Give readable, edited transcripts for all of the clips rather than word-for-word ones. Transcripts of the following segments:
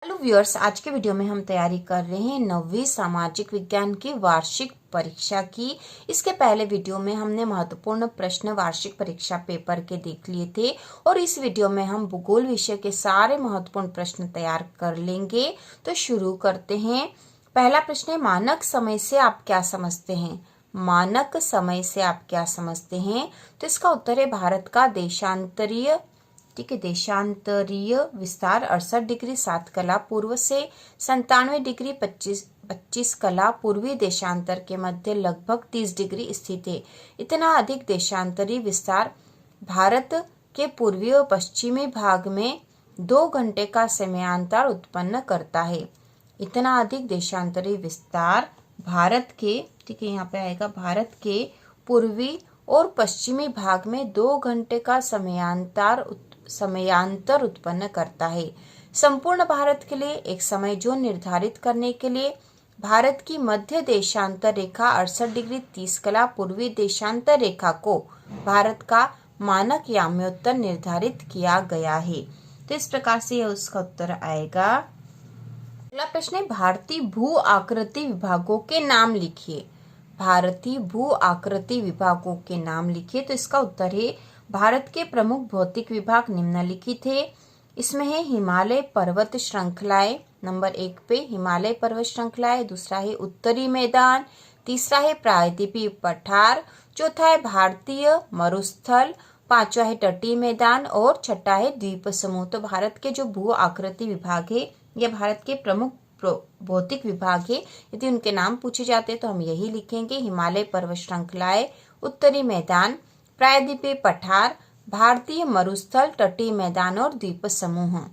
Hello viewers, आज के video में हम तैयारी कर रहे हैं 9वीं सामाजिक विज्ञान की वार्षिक परीक्षा की। इसके पहले वीडियो में हमने महत्वपूर्ण प्रश्न वार्षिक परीक्षा पेपर के देख लिए थे और इस वीडियो में हम भूगोल विषय के सारे महत्वपूर्ण प्रश्न तैयार कर लेंगे। तो शुरू करते हैं। पहला प्रश्न है, मानक समय से आप क्या समझते हैं? मानक समय से आप क्या समझते हैं? तो इसका उत्तर है भारत का देशांतरीय देशांतरीय विस्तार 68 डिग्री 7 कला पूर्व से 97 डिग्री 25 कला पूर्वी देशांतर के मध्य लगभग 30 डिग्री स्थित है। इतना अधिक देशांतरीय विस्तार भारत के पूर्वी और पश्चिमी भाग में 2 घंटे का समयांतर उत्पन्न करता है। इतना अधिक देशांतरीय विस्तार भारत के यहाँ पे आएगा, भारत के पूर्वी और पश्चिमी भाग में 2 घंटे का समयांतर उत्पन्न करता है। संपूर्ण भारत के लिए एक समय जोन निर्धारित करने के लिए भारत की मध्य देशांतर रेखा 68 डिग्री 30 कला पूर्वी देशांतर रेखा को भारत का मानक याम्योत्तर निर्धारित किया गया है। तो इस प्रकार से उसका उत्तर आएगा। अगला प्रश्न है, भारतीय भू आकृति विभागों के नाम लिखिए। भारतीय भू आकृति विभागों के नाम लिखिए। तो इसका उत्तर है, भारत के प्रमुख भौतिक विभाग निम्नलिखित है। इसमें है हिमालय पर्वत श्रृंखलाएं, नंबर 1 पे हिमालय पर्वत श्रृंखलाएं, दूसरा है उत्तरी मैदान, तीसरा है प्रायद्वीपीय पठार, चौथा है भारतीय मरुस्थल, पांचवा है तटीय मैदान और छठा है द्वीप समूह। तो भारत के जो भू आकृति विभाग है यह भारत के प्रमुख भौतिक विभाग है। यदि उनके नाम पूछे जाते तो हम यही लिखेंगे, हिमालय पर्वत श्रृंखलाएं, उत्तरी मैदान, प्रायद्वीपीय पठार, भारतीय मरुस्थल, तटीय मैदान और द्वीप समूह।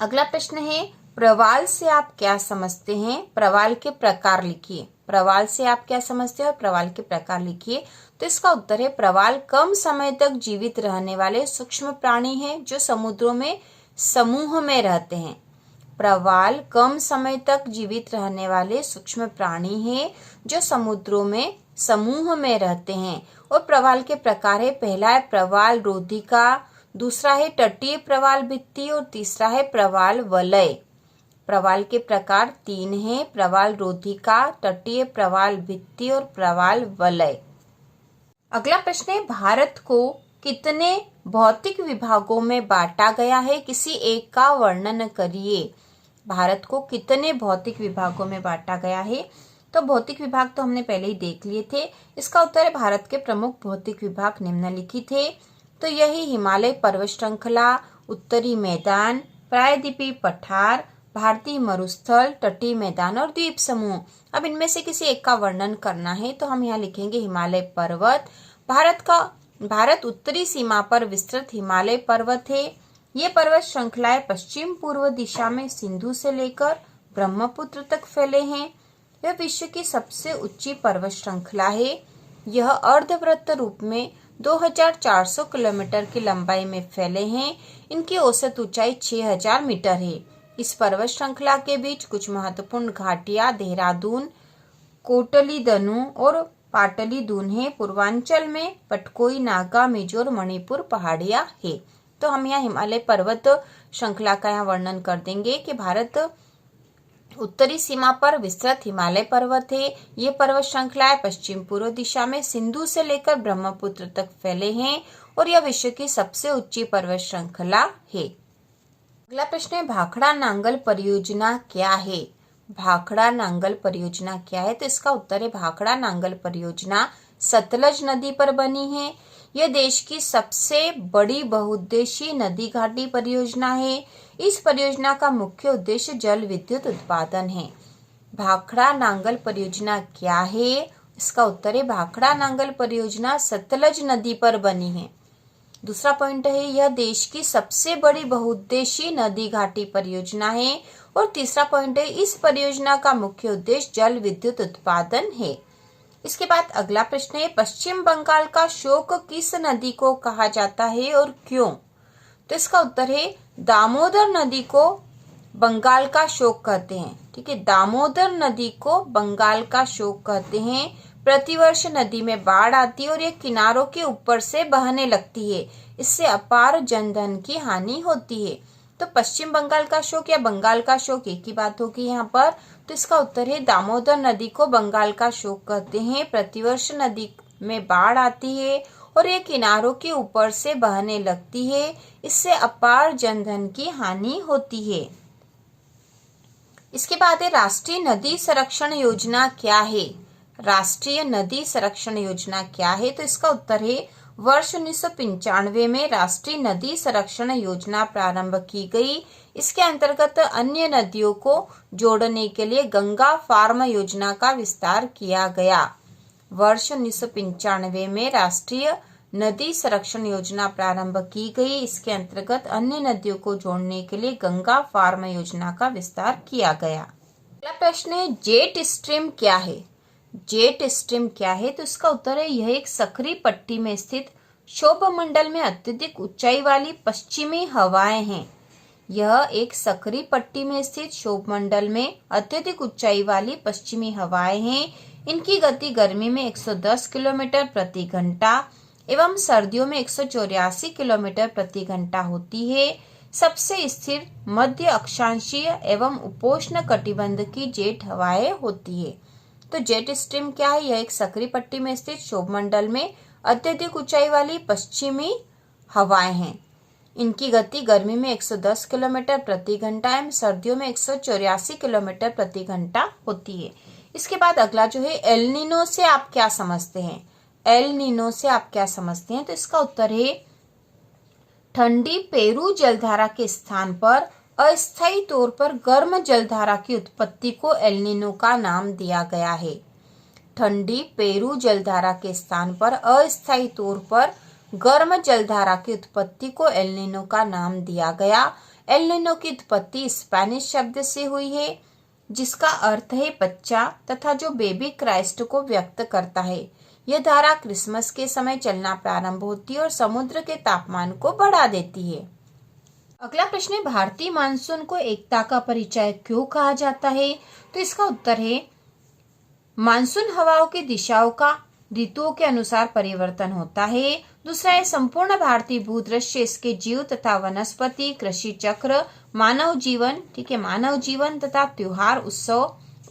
अगला प्रश्न है, प्रवाल से आप क्या समझते हैं? प्रवाल के प्रकार लिखिए। प्रवाल से आप क्या समझते हैं और प्रवाल के प्रकार लिखिए। तो इसका उत्तर है, प्रवाल कम समय तक जीवित रहने वाले सूक्ष्म प्राणी हैं जो समुद्रों में समूह में रहते हैं। प्रवाल कम समय तक जीवित रहने वाले सूक्ष्म प्राणी हैं जो समुद्रों में समूह में रहते हैं। और प्रवाल के प्रकार है, पहला है प्रवाल रोधिका, दूसरा है तटीय प्रवाल भित्ति और तीसरा है प्रवाल वलय। प्रवाल के प्रकार 3 हैं, प्रवाल रोधिका, तटीय प्रवाल भित्ति और प्रवाल वलय। अगला प्रश्न है, भारत को कितने भौतिक विभागों में बांटा गया है? किसी एक का वर्णन करिए। भारत को कितने भौतिक विभागों में बांटा गया है? तो भौतिक विभाग तो हमने पहले ही देख लिए थे। इसका उत्तर है, भारत के प्रमुख भौतिक विभाग निम्नलिखित है। तो यही हिमालय पर्वत श्रृंखला, उत्तरी मैदान, प्रायद्वीपीय पठार, भारतीय मरुस्थल, तटीय मैदान और द्वीप समूह। अब इनमें से किसी एक का वर्णन करना है तो हम यहाँ लिखेंगे हिमालय पर्वत। भारत उत्तरी सीमा पर विस्तृत हिमालय पर्वत है। ये पर्वत श्रृंखलाएं पश्चिम पूर्व दिशा में सिंधु से लेकर ब्रह्मपुत्र तक फैले हैं। यह विश्व की सबसे ऊंची पर्वत श्रृंखला है। यह अर्धवृत्त रूप में 2400 किलोमीटर की लंबाई में फैले हैं। इनकी औसत ऊंचाई 6000 मीटर है। इस पर्वत श्रृंखला के बीच कुछ महत्वपूर्ण घाटियां देहरादून, कोटलीदनु और पाटलीदून है। पूर्वांचल में पटकोई, नागा, मिजोर, मणिपुर पहाड़ियां है। तो हम यहाँ हिमालय पर्वत श्रृंखला का यहाँ वर्णन कर देंगे कि भारत उत्तरी सीमा पर विस्तृत हिमालय पर्वत है। ये पर्वत श्रृंखलाएं पश्चिम पूर्व दिशा में सिंधु से लेकर ब्रह्मपुत्र तक फैले हैं और यह विश्व की सबसे ऊंची पर्वत श्रृंखला है। अगला प्रश्न है, भाखड़ा नांगल परियोजना क्या है? भाखड़ा नांगल परियोजना क्या है? तो इसका उत्तर है, भाखड़ा नांगल परियोजना सतलज नदी पर बनी है। यह देश की सबसे बड़ी बहुउद्देशीय नदी घाटी परियोजना है। इस परियोजना का मुख्य उद्देश्य जल विद्युत उत्पादन है। भाखड़ा नांगल परियोजना क्या है? इसका उत्तर है, भाखड़ा नांगल परियोजना सतलज नदी पर बनी है। दूसरा पॉइंट है, यह देश की सबसे बड़ी बहुउद्देशीय नदी घाटी परियोजना है। और तीसरा पॉइंट है, इस परियोजना का मुख्य उद्देश्य जल विद्युत उत्पादन है। इसके बाद अगला प्रश्न है, पश्चिम बंगाल का शोक किस नदी को कहा जाता है और क्यों? तो इसका उत्तर है, दामोदर नदी को बंगाल का शोक कहते हैं। ठीक है, दामोदर नदी को बंगाल का शोक कहते हैं। प्रतिवर्ष नदी में बाढ़ आती है और ये किनारों के ऊपर से बहने लगती है। इससे अपार जनधन की हानि होती है। तो पश्चिम बंगाल का शोक या बंगाल का शोक एक ही बात होगी यहाँ पर। तो इसका उत्तर है दामोदर नदी को बंगाल का शोक कहते हैं। प्रतिवर्ष नदी में बाढ़ आती है और ये किनारों के ऊपर से बहने लगती है। इससे अपार जनधन की हानि होती है। इसके बाद है राष्ट्रीय नदी संरक्षण योजना क्या है। राष्ट्रीय नदी संरक्षण योजना क्या है? तो इसका उत्तर है वर्ष 1995 में राष्ट्रीय नदी संरक्षण योजना प्रारंभ की गई। इसके अंतर्गत अन्य नदियों को जोड़ने के लिए गंगा फार्म योजना का विस्तार किया गया। वर्ष 1995 में राष्ट्रीय नदी संरक्षण योजना प्रारंभ की गई। इसके अंतर्गत अन्य नदियों को जोड़ने के लिए गंगा फार्म योजना का विस्तार किया गया। अगला प्रश्न है जेट स्ट्रीम क्या है। जेट स्ट्रीम क्या है? तो इसका उत्तर है यह एक सक्रिय पट्टी में स्थित क्षोभ मंडल में अत्यधिक ऊंचाई वाली पश्चिमी हवाएं हैं। यह एक सक्रिय पट्टी में स्थित क्षोभ मंडल में अत्यधिक ऊंचाई वाली पश्चिमी हवाएं हैं। इनकी गति गर्मी में 110 किलोमीटर प्रति घंटा एवं सर्दियों में 184 किलोमीटर प्रति घंटा होती है। सबसे स्थिर मध्य अक्षांशीय एवं उपोष्ण कटिबंध की जेट हवाएं होती है। तो जेट स्ट्रीम क्या है? यह एक सक्रिय पट्टी में स्थित क्षोभ मंडल में अत्यधिक ऊंचाई वाली पश्चिमी हवाएं हैं। इनकी गति गर्मी में 110 किलोमीटर प्रति घंटा एवं सर्दियों में 184 किलोमीटर प्रति घंटा होती है। इसके बाद अगला जो है एल नीनो से आप क्या समझते हैं। एल नीनो से आप क्या समझते हैं? तो इसका उत्तर है ठंडी पेरू जलधारा के स्थान पर अस्थायी तौर पर गर्म जलधारा की उत्पत्ति को एल नीनो का नाम दिया गया है। ठंडी पेरू जलधारा के स्थान पर अस्थायी तौर पर गर्म जलधारा की उत्पत्ति को एल नीनो का नाम दिया गया। एल नीनो की उत्पत्ति स्पेनिश शब्द से हुई है जिसका अर्थ है बच्चा तथा जो बेबी क्राइस्ट को व्यक्त करता है। यह धारा क्रिसमस के समय चलना प्रारंभ होती है और समुद्र के तापमान को बढ़ा देती है। अगला प्रश्न है भारतीय मानसून को एकता का परिचय क्यों कहा जाता है। तो इसका उत्तर है मानसून हवाओं की दिशाओं का ऋतुओं के अनुसार परिवर्तन होता है। दूसरा है संपूर्ण भारतीय भूदृश्य इसके जीव तथा वनस्पति कृषि चक्र मानव जीवन, ठीक है, मानव जीवन तथा त्योहार उत्सव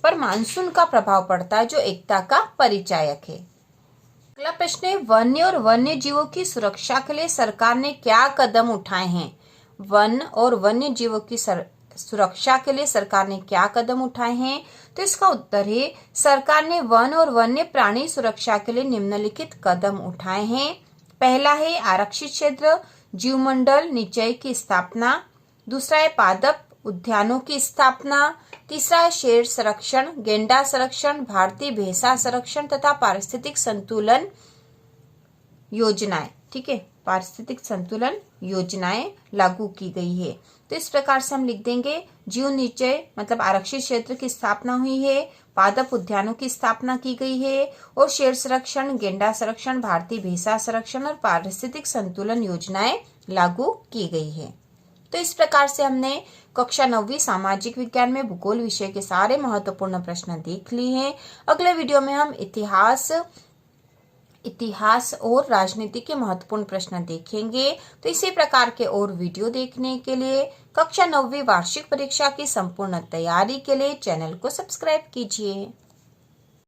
पर मानसून का प्रभाव पड़ता है जो एकता का परिचायक है। अगला प्रश्न है वन्य और वन्य जीवों की सुरक्षा के लिए सरकार ने क्या कदम उठाए हैं। वन और वन्य जीवों की सुरक्षा के लिए सरकार ने क्या कदम उठाए हैं। तो इसका उत्तर है सरकार ने वन और वन्य प्राणी सुरक्षा के लिए निम्नलिखित कदम उठाए हैं। पहला है आरक्षित क्षेत्र जीवमंडल निचय की स्थापना। दूसरा है पादप उद्यानों की स्थापना। तीसरा है शेर संरक्षण, गेंडा संरक्षण, भारतीय भैंसा संरक्षण तथा पारिस्थितिक संतुलन योजनाएं, ठीक है, पारिस्थितिक संतुलन योजनाएं लागू की गई है। तो इस प्रकार से हम लिख देंगे जीव निचय मतलब आरक्षित क्षेत्र की स्थापना हुई है, पादप उद्यानों की स्थापना की गई है और शेर संरक्षण, गेंडा संरक्षण, भारतीय भैंसा संरक्षण और पारिस्थितिक संतुलन योजनाएं लागू की गई है। तो इस प्रकार से हमने कक्षा 9वीं सामाजिक विज्ञान में भूगोल विषय के सारे महत्वपूर्ण प्रश्न देख लिए हैं। अगले वीडियो में हम इतिहास और राजनीति के महत्वपूर्ण प्रश्न देखेंगे। तो इसी प्रकार के और वीडियो देखने के लिए कक्षा 9वीं वार्षिक परीक्षा की संपूर्ण तैयारी के लिए चैनल को सब्सक्राइब कीजिए।